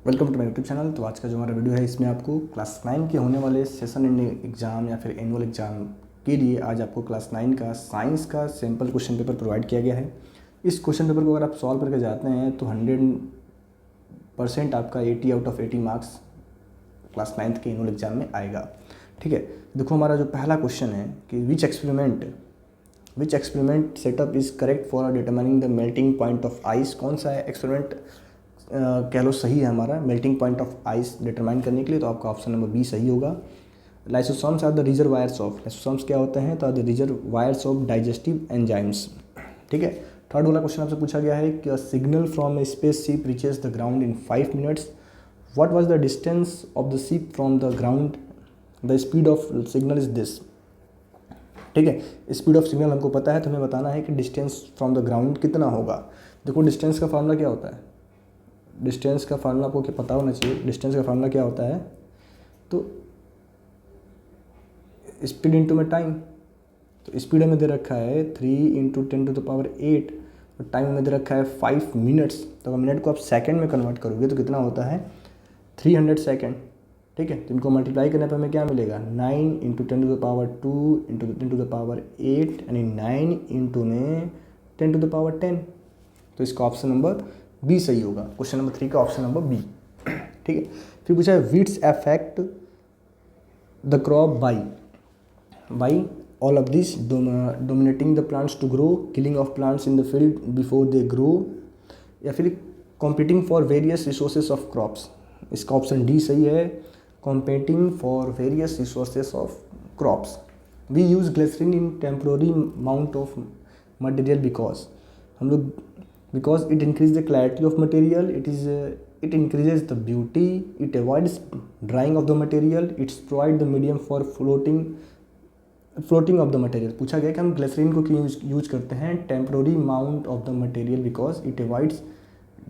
Welcome to my YouTube channel. तो आज का जो हमारा वीडियो है इसमें आपको क्लास 9 के होने वाले सेशन एंड एग्ज़ाम या फिर एनुअल एग्ज़ाम के लिए आज आपको क्लास 9 का साइंस का सैम्पल क्वेश्चन पेपर प्रोवाइड किया गया है। इस क्वेश्चन पेपर को अगर आप सॉल्व करके जाते हैं तो 100% आपका 80 आउट ऑफ 80 मार्क्स क्लास 9 के एनुअल एग्ज़ाम में आएगा। ठीक है, देखो हमारा जो पहला क्वेश्चन है कि which experiment setup is correct for determining the melting point of ice. कौन सा है एक्सपेरिमेंट कह लो सही है हमारा melting point of ice determine करने के लिए? तो आपका ऑप्शन नंबर बी सही होगा। Lysosomes are the reservoirs of, lysosomes क्या होते हैं? तो are the reservoirs of digestive enzymes. ठीक है, थर्ड वाला क्वेश्चन आपसे पूछा गया है कि signal from A space ship reaches the ground in 5 minutes. What was the distance of the ship from the ground? The speed of signal is this. ठीक है, स्पीड ऑफ सिग्नल हमको पता है, तो हमें बताना है कि डिस्टेंस फ्रॉम द ग्राउंड कितना होगा। देखो डिस्टेंस का फार्मूला क्या होता है? डिस्टेंस का फार्मूला आपको क्या पता होना चाहिए। डिस्टेंस का फार्मूला क्या होता है? तो स्पीड इंटू में टाइम। तो स्पीड हमें दे रखा है 3 × 10⁸ और टाइम हमें दे रखा है 5 मिनट्स। तो अगर मिनट को आप सेकंड में कन्वर्ट करोगे तो कितना होता है? 300 सेकंड। ठीक है, तो इनको मल्टीप्लाई करने पर हमें क्या मिलेगा? 9 × 10⁻² × 10⁸ यानी 9 इंटू में 10⁻10। तो इसका ऑप्शन नंबर बी सही होगा। क्वेश्चन नंबर 3 का ऑप्शन नंबर बी। ठीक है, फिर पूछा है weeds affect the crop by all of this dominating the plants to grow, killing of plants in the field before they grow, या फिर competing for various resources of crops. इसका option D सही है, competing for various resources of crops. We use glycerine in temporary amount of material because हम लोग because it increases the clarity of material, it increases the beauty, it avoids drying of the material, it provides the medium for floating of the material। पूछा गया कि हम glycerine को क्यों use करते हैं? Temporary amount of the material because it avoids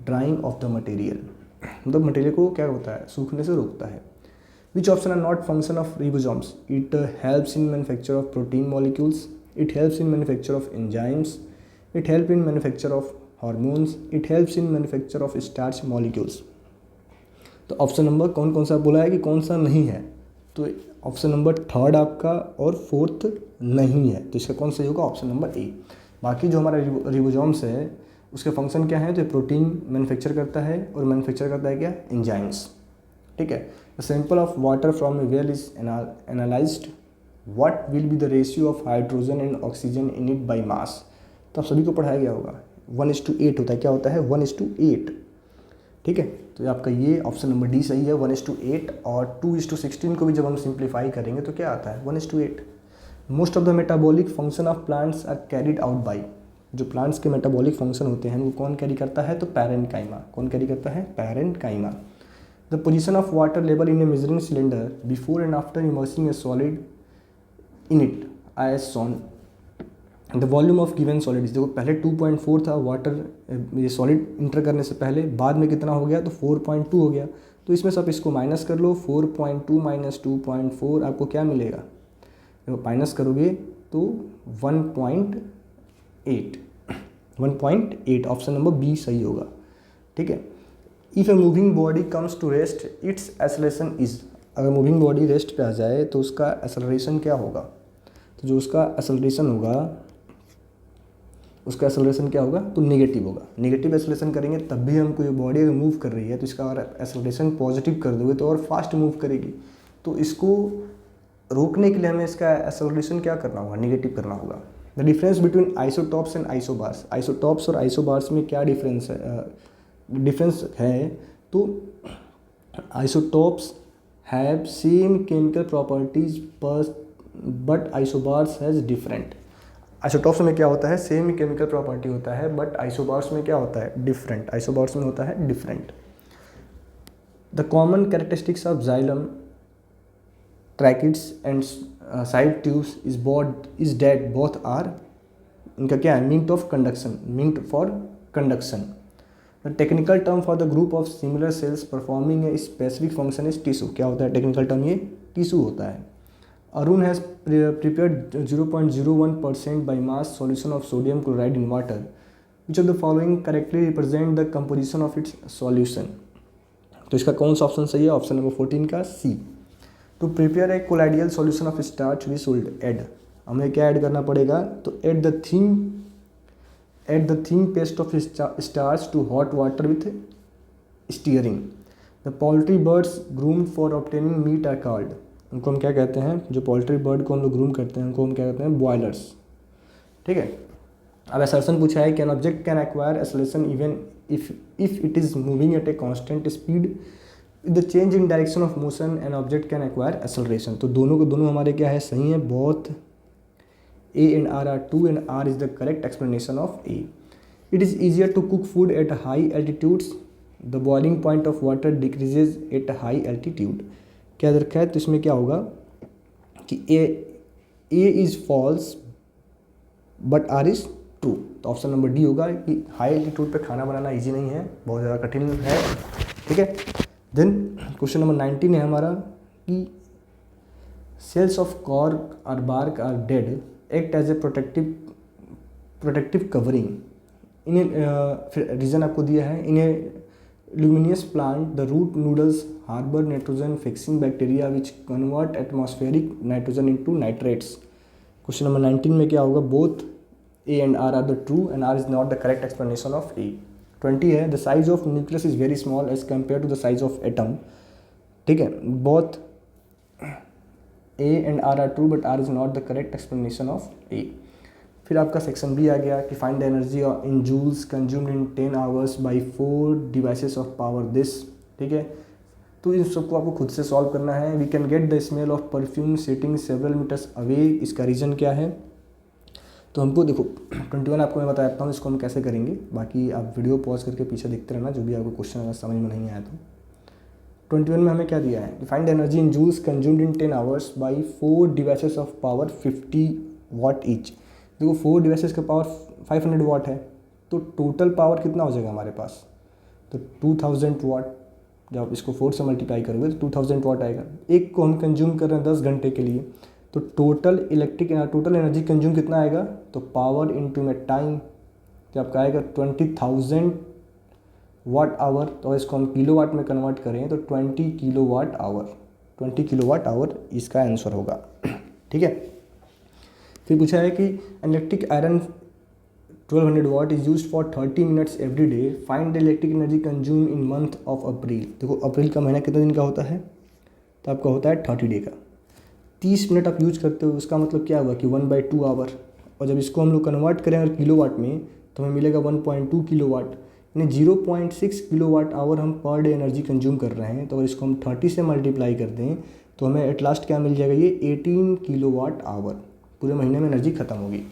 drying of the material. मतलब material को क्या होता है? सूखने से रोकता है। Which option are not function of ribosomes? It helps in manufacture of protein molecules, it helps in manufacture of enzymes, it help in manufacture of hormones, it helps in manufacture of starch molecules. तो option number कौन सा बोला है कि कौन सा नहीं है? तो ऑप्शन नंबर थर्ड आपका और फोर्थ नहीं है, तो इसका कौन सही होगा? Option number A. बाकी जो हमारा रिबोसोम्स है उसके फंक्शन क्या है? तो प्रोटीन मैन्युफैक्चर करता है और मैन्युफैक्चर करता है क्या? एंजाइम्स। ठीक है, the sample of water from A well is analysed, what will be the ratio of hydrogen and oxygen in it by mass. तो आप सभी को पढ़ाया गया होगा 1:8 होता है। क्या होता है? 1:8। ठीक है, तो आपका ये ऑप्शन नंबर डी सही है, 1:8। और 2:16 को भी जब हम सिंप्लीफाई करेंगे तो क्या आता है? 1:8। Most of the metabolic function of plants are carried out by. जो प्लांट्स के मेटाबॉलिक फंक्शन होते हैं वो कौन कैरी करता है? तो पैरेन्काइमा। कौन कैरी करता है? Parenchyma. The position of water level in a measuring cylinder before and after immersing a solid in it as shown. The volume of given solid. देखो पहले 2.4 था वाटर, ये सॉलिड इंटर करने से पहले, बाद में कितना हो गया? तो 4.2 हो गया। तो इसमें से आप इसको माइनस कर लो, 4.2 - 2.4 आपको क्या मिलेगा? देखो माइनस करोगे तो 1.8 ऑप्शन नंबर बी सही होगा। ठीक है, if a moving body comes to rest its acceleration is. अगर मूविंग बॉडी रेस्ट पे आ जाए तो उसका एक्सेलरेशन क्या होगा? तो जो उसका एक्सेलरेशन होगा उसका एक्सेलरेशन क्या होगा? तो नेगेटिव होगा। नेगेटिव एक्सेलरेशन करेंगे तब भी हम कोई बॉडी अगर मूव कर रही है तो इसका अगर एक्सेलरेशन पॉजिटिव कर दोगे तो और फास्ट मूव करेगी। तो इसको रोकने के लिए हमें इसका एक्सेलरेशन क्या करना होगा? नेगेटिव करना होगा। The difference between isotopes and isobars. Isotopes और आइसोबार्स में क्या डिफरेंस है? तो isotopes have same chemical properties but isobars has different. Isotopes में क्या होता है? सेम केमिकल प्रॉपर्टी होता है, बट आइसोबार्स में क्या होता है? डिफरेंट। आइसोबार्स में होता है different. The common characteristics of xylem, tracheids and side tubes is that both are, इनका क्या है? Meant for conduction. The technical term for the group of similar cells performing a specific function is tissue. क्या होता है technical term? ये tissue होता है। Arun has prepared 0.01% by mass solution of sodium chloride in water. Which of the following correctly represent the composition of its solution? तो इसका कौन सा ऑप्शन सही है? ऑप्शन नंबर 14 का C. To prepare a colloidal solution of starch we should add, हमें क्या add करना पड़ेगा? तो add the thin paste of starch to hot water with stirring. The poultry birds groomed for obtaining meat are called, उनको हम क्या कहते हैं? जो पोल्ट्री बर्ड को हम लोग ग्रूम करते हैं उनको हम क्या कहते हैं? बॉयलर्स। ठीक है। अब असर्शन पूछा है, can object can acquire acceleration even if it is moving at a constant speed the change in direction of motion an object can acquire acceleration. तो दोनों को दोनों हमारे क्या है? सही है। Both A and R are true and R is the correct explanation of A. It is easier to cook food at high altitudes, the boiling point of water decreases at high altitude. क्या रखा है? तो इसमें क्या होगा कि A is false but R is true. तो option number D होगा कि हाई एल्टीट्यूड पे खाना बनाना इजी नहीं है, बहुत ज़्यादा कठिन है। ठीक है। देन क्वेश्चन नंबर 19 है हमारा कि सेल्स ऑफ कॉर्क और bark are dead act as a protective covering. इन्हें फिर रीज़न आपको दिया है, इन्हें leguminous plant the root nodules harbour nitrogen fixing bacteria which convert atmospheric nitrogen into nitrates. Question number 19 में क्या होगा? Both A and R are the true and R is not the correct explanation of A. 20 है the size of nucleus is very small as compare to the size of atom. ठीक है। Both A and R are true but R is not the correct explanation of A. फिर आपका section B आ गया कि find the energy in joules consumed in 10 hours by 4 devices of power this. ठीक है। तो इन सबको आपको खुद से सॉल्व करना है। We can get the smell of perfume sitting several metres away, इसका रीज़न क्या है? तो हमको देखो 21 आपको मैं बताता हूँ इसको हम कैसे करेंगे, बाकी आप वीडियो पॉज करके पीछे देखते रहना जो भी आपको क्वेश्चन अगर समझ में नहीं आया तो। 21 में हमें क्या दिया है? Find the energy in joules consumed in 10 hours by 4 devices of power 50 watt each. देखो 4 डिवाइसेस का पावर 500 वाट है, तो टोटल पावर कितना हो जाएगा हमारे पास? तो 2000 वाट। जब आप इसको 4 से मल्टीप्लाई करोगे तो 2000 वाट आएगा। एक को हम कंज्यूम कर रहे हैं 10 घंटे के लिए, तो टोटल एनर्जी कंज्यूम कितना आएगा? तो पावर इंटू में टाइम, जब आपका आएगा 20,000 वाट आवर। तो इसको हम किलो वाट में कन्वर्ट करें तो 20 kilo watt hour. 20 kilo watt hour इसका आंसर होगा। ठीक है। फिर पूछा है कि electric iron 1200 watt is use for 30 minutes every day, find the electric energy consume in month of April. देखो अप्रैल का महीना कितने दिन का होता है? तो आपका होता है 30 डे का। 30 मिनट आप यूज करते हो, उसका मतलब क्या हुआ कि 1/2 आवर। और जब इसको हम लोग कन्वर्ट करें अगर किलो वाट में तो हमें मिलेगा 1.2 किलो वाट, यानी 0.6 किलो वाट आवर हम पर डे एनर्जी कंज्यूम कर रहे हैं। तो अगर इसको हम 30 से मल्टीप्लाई कर दें तो हमें एट लास्ट क्या मिल जाएगा? ये 18 किलो वाट आवर। पूरे महीने में एनर्जी खत्म होगी।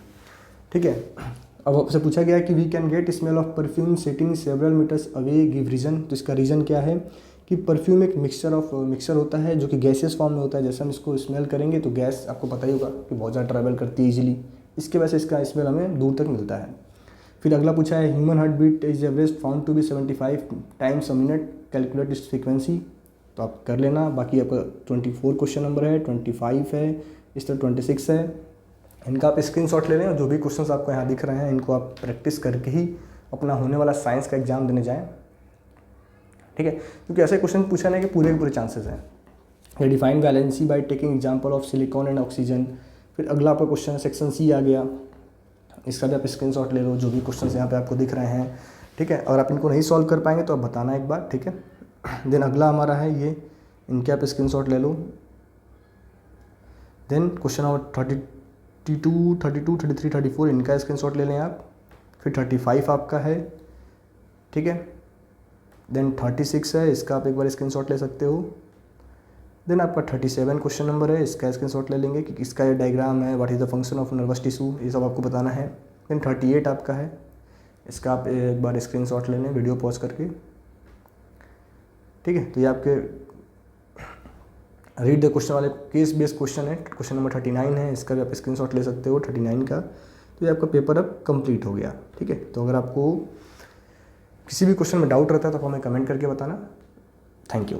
ठीक है। अब आपसे पूछा गया कि we can get smell of perfume sitting several metres away, give reason. तो इसका रीज़न क्या है कि परफ्यूम एक मिक्सचर होता है जो कि गैसेस फॉर्म में होता है। जैसे हम इसको स्मेल करेंगे तो गैस आपको पता ही होगा कि बहुत ज़्यादा ट्रैवल करती है ईजिली, इसके वजह से इसका स्मेल हमें दूर तक मिलता है। फिर अगला पूछा है human heart beat is average found to be 75 times a minute, calculate इस फ्रीक्वेंसी। तो आप कर लेना। बाकी आपका 24 क्वेश्चन नंबर है, 25 है, इस तरह 26 है। इनका आप स्क्रीनशॉट ले लें और जो भी क्वेश्चंस आपको यहाँ दिख रहे हैं इनको आप प्रैक्टिस करके ही अपना होने वाला साइंस का एग्जाम देने जाएं। ठीक है। क्योंकि ऐसे क्वेश्चन पूछने के पूरे चांसेस हैं। Define valency by taking example of silicon and oxygen. फिर अगला आपका क्वेश्चन सेक्शन सी आ गया, इसका भी आप स्क्रीनशॉट ले लो जो भी क्वेश्चंस यहाँ पे आपको दिख रहे हैं। ठीक है। और आप इनको नहीं सॉल्व कर पाएंगे तो आप बताना एक बार। ठीक है। देन अगला हमारा है ये, इनके आप स्क्रीनशॉट ले लो। देन क्वेश्चन नंबर 32, 33, 34 इनका स्क्रीनशॉट ले लें आप। फिर 35 आपका है। ठीक है। देन 36 है, इसका आप एक बार स्क्रीनशॉट ले सकते हो। देन आपका 37 क्वेश्चन नंबर है, इसका स्क्रीनशॉट ले लेंगे कि इसका ये डायग्राम है, what is the function of nervous tissue, ये सब आपको बताना है। देन 38 आपका है, इसका आप एक बार स्क्रीनशॉट ले लें वीडियो पॉज करके। ठीक है। तो ये आपके रीड द क्वेश्चन वाले केस बेस्ड क्वेश्चन है। क्वेश्चन नंबर 39 है, इसका भी आप स्क्रीनशॉट ले सकते हो 39 का। तो ये आपका पेपर अब कंप्लीट हो गया। ठीक है। तो अगर आपको किसी भी क्वेश्चन में डाउट रहता है तो आप हमें कमेंट करके बताना। Thank you.